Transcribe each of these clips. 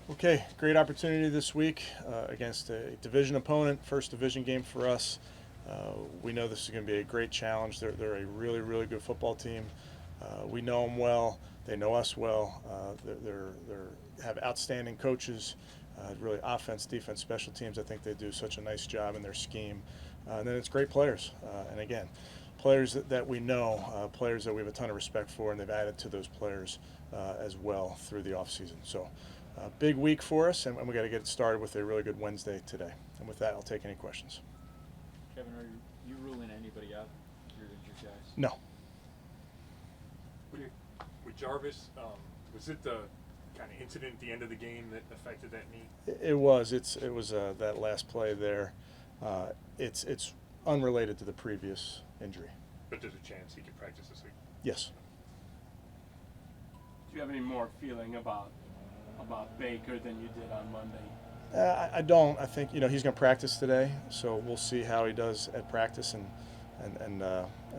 Okay, great opportunity this week against a division opponent, first division game for us. We know this is going to be a great challenge. They're a really, really good football team. We know them well. They know us well. They have outstanding coaches, really offense, defense, special teams. I think they do such a nice job in their scheme. And then it's great players. And again, players that we know, players that we have a ton of respect for, and they've added to those players as well through the offseason. So big week for us, and we got to get it started with a really good Wednesday today. And with that, I'll take any questions. Kevin, are you ruling anybody out? Your guys? No. With Jarvis, was it the kind of incident at the end of the game that affected that knee? It was. It was that last play there. It's unrelated to the previous injury. But there's a chance he could practice this week. Yes. Do you have any more feeling about Baker than you did on Monday? I don't. I think he's going to practice today, so we'll see how he does at practice, and then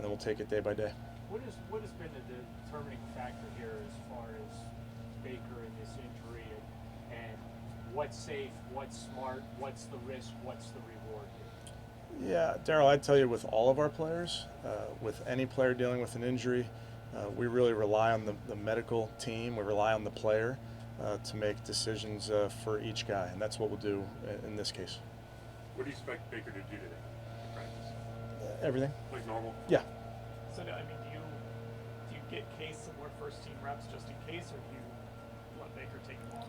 we'll take it day by day. What has been the determining factor here as far as Baker and this injury, and what's safe, what's smart, what's the risk, what's the reward here? Yeah, Daryl, I'd tell you with all of our players, with any player dealing with an injury, we really rely on the medical team. We rely on the player to make decisions for each guy, and that's what we'll do in this case. What do you expect Baker to do today in practice? Everything. Like normal? Yeah. So, do you get Case some more first-team reps just in case, or do you let Baker take them all?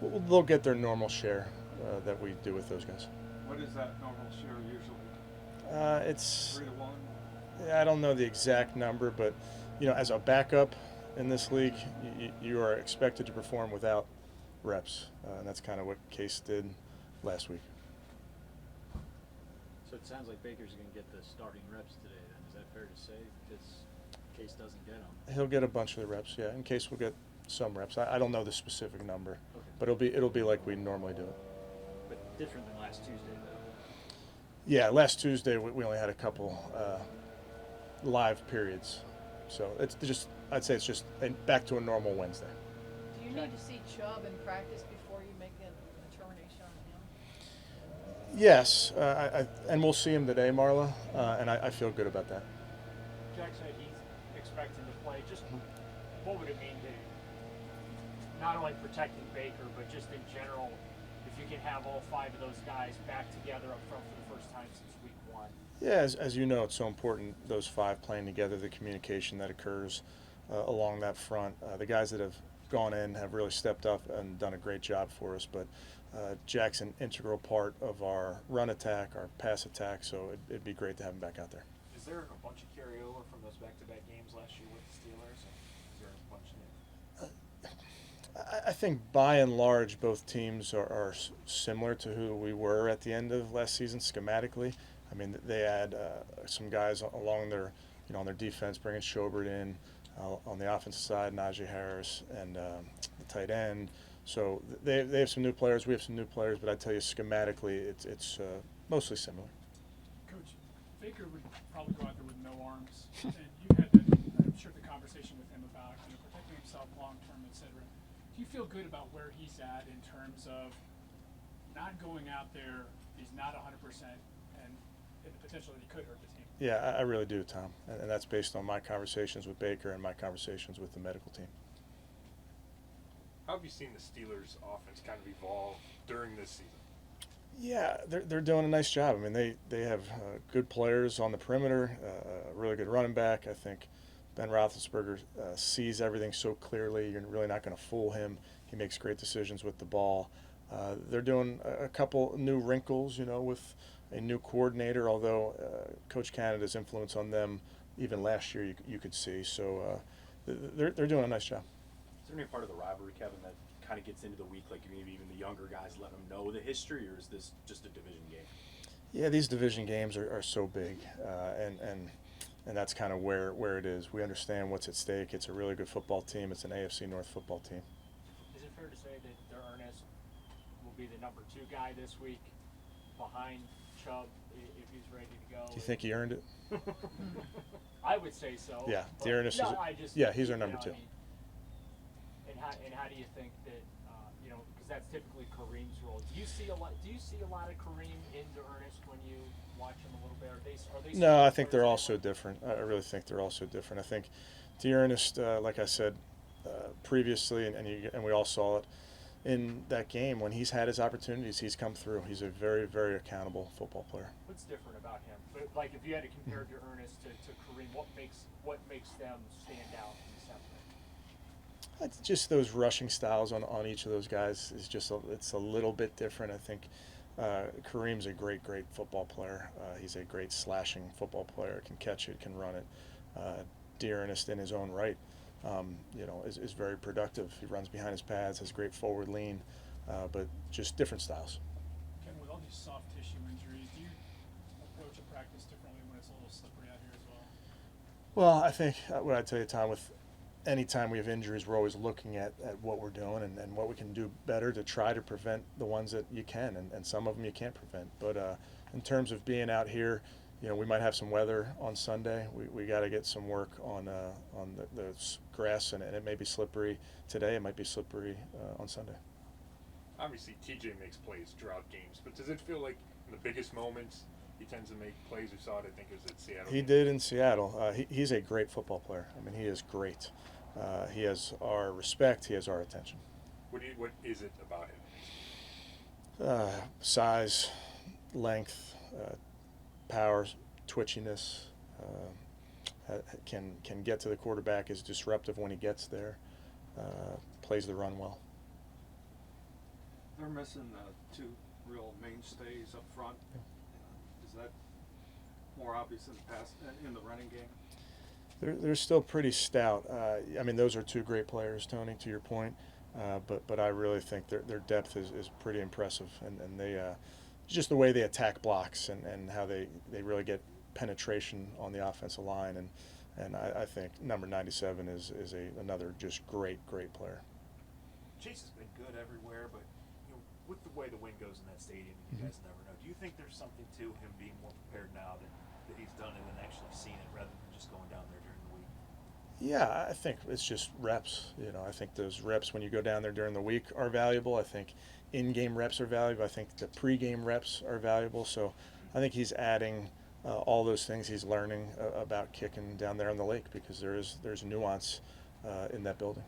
Well, they'll get their normal share that we do with those guys. What is that normal share usually? It's 3 to 1? I don't know the exact number, but as a backup in this league, you are expected to perform without reps, and that's kind of what Case did last week. So it sounds like Baker's going to get the starting reps today. Then is that fair to say? Because Case doesn't get them. He'll get a bunch of the reps, yeah. In Case we'll get some reps. I don't know the specific number, Okay. but it'll be like we normally do it. But different than last Tuesday, though. Yeah, last Tuesday we only had a couple live periods, so I'd say it's just back to a normal Wednesday. Do you need to see Chubb in practice before you make a determination on him? Yes, and we'll see him today, Marla, and I feel good about that. Jack said he's expecting to play. Just what would it mean to not only protecting Baker, but just in general, if you can have all 5 of those guys back together up front for the first time since week 1? Yeah, as you know, it's so important, those 5 playing together, the communication that occurs along that front. The guys that have gone in have really stepped up and done a great job for us, but Jack's an integral part of our run attack, our pass attack, so it'd be great to have him back out there. Is there a bunch of carryover from those back-to-back games last year with the Steelers? Is there a bunch new? I think by and large both teams are similar to who we were at the end of last season schematically. I mean, they had some guys along their, on their defense, bringing Schobert in. On the offensive side, Najee Harris and the tight end. So they have some new players. We have some new players, but I tell you, schematically, it's mostly similar. Coach, Baker would probably go out there with no arms, and you had that, I'm sure, the conversation with him about protecting himself long term, etc. Do you feel good about where he's at in terms of not going out there? He's not 100%, and the potential that he could hurt the team. Yeah, I really do, Tom, and that's based on my conversations with Baker and my conversations with the medical team. How have you seen the Steelers' offense kind of evolve during this season? Yeah, they're doing a nice job. I mean, they have good players on the perimeter, a really good running back. I think Ben Roethlisberger sees everything so clearly. You're really not going to fool him. He makes great decisions with the ball. They're doing a couple new wrinkles, with a new coordinator, although Coach Canada's influence on them even last year you could see. So they're doing a nice job. Is there any part of the rivalry, Kevin, that kind of gets into the week, like maybe even the younger guys let them know the history, or is this just a division game? Yeah, these division games are so big, and that's kind of where it is. We understand what's at stake. It's a really good football team. It's an AFC North football team. Is it fair to say that Ernest will be the number 2 guy this week behind Chubb if he's ready to go? Do you think he earned it? I would say so. Yeah, but Dearness no, is. I just, Yeah, he's our number 2. And how do you think that know, because that's typically Kareem's role. Do you see a lot of Kareem into Ernest when you watch him a little bit? Are they No, I similar think they're players? all so different. I really think they're all so different. I think Dearness, like I said previously, and we all saw it in that game, when he's had his opportunities, he's come through. He's a very, very accountable football player. What's different about him? But, like, if you had to compare to Ernest to Kareem, what makes them stand out and separate? It's just those rushing styles on each of those guys is just it's a little bit different. I think Kareem's a great football player. He's a great slashing football player. Can catch it, can run it. Dearness in his own right, is very productive. He runs behind his pads, has great forward lean, but just different styles. Kevin, with all these soft tissue injuries, do you approach a practice differently when it's a little slippery out here as well? Well, I think what I tell you, Tom, with any time we have injuries, we're always looking at what we're doing and what we can do better to try to prevent the ones that you can, and some of them you can't prevent. But in terms of being out here, we might have some weather on Sunday. We got to get some work on the grass, and it may be slippery today. It might be slippery on Sunday. Obviously, TJ makes plays throughout games, but does it feel like in the biggest moments he tends to make plays? We saw it, I think it was at Seattle. He did in Seattle. He's a great football player. I mean, he is great. He has our respect. He has our attention. What is it about him? Size, length, power, twitchiness. Can get to the quarterback. Is disruptive when he gets there. Plays the run well. They're missing two real mainstays up front. Is that more obvious in the running game? They're still pretty stout. I mean, those are two great players, Tony, to your point. But I really think their depth is pretty impressive, and they just the way they attack blocks and how they really get penetration on the offensive line, and I think number 97 is another just great player. Chase has been good everywhere, but with the way the wind goes in that stadium, you guys never know. Do you think there's something to him being more prepared now that he's done it and actually seen it rather than just going down there during the week? Yeah, I think it's just reps. I think those reps when you go down there during the week are valuable. I think in-game reps are valuable. I think the pre-game reps are valuable. So I think he's adding all those things he's learning about kicking down there on the lake, because there's nuance in that building.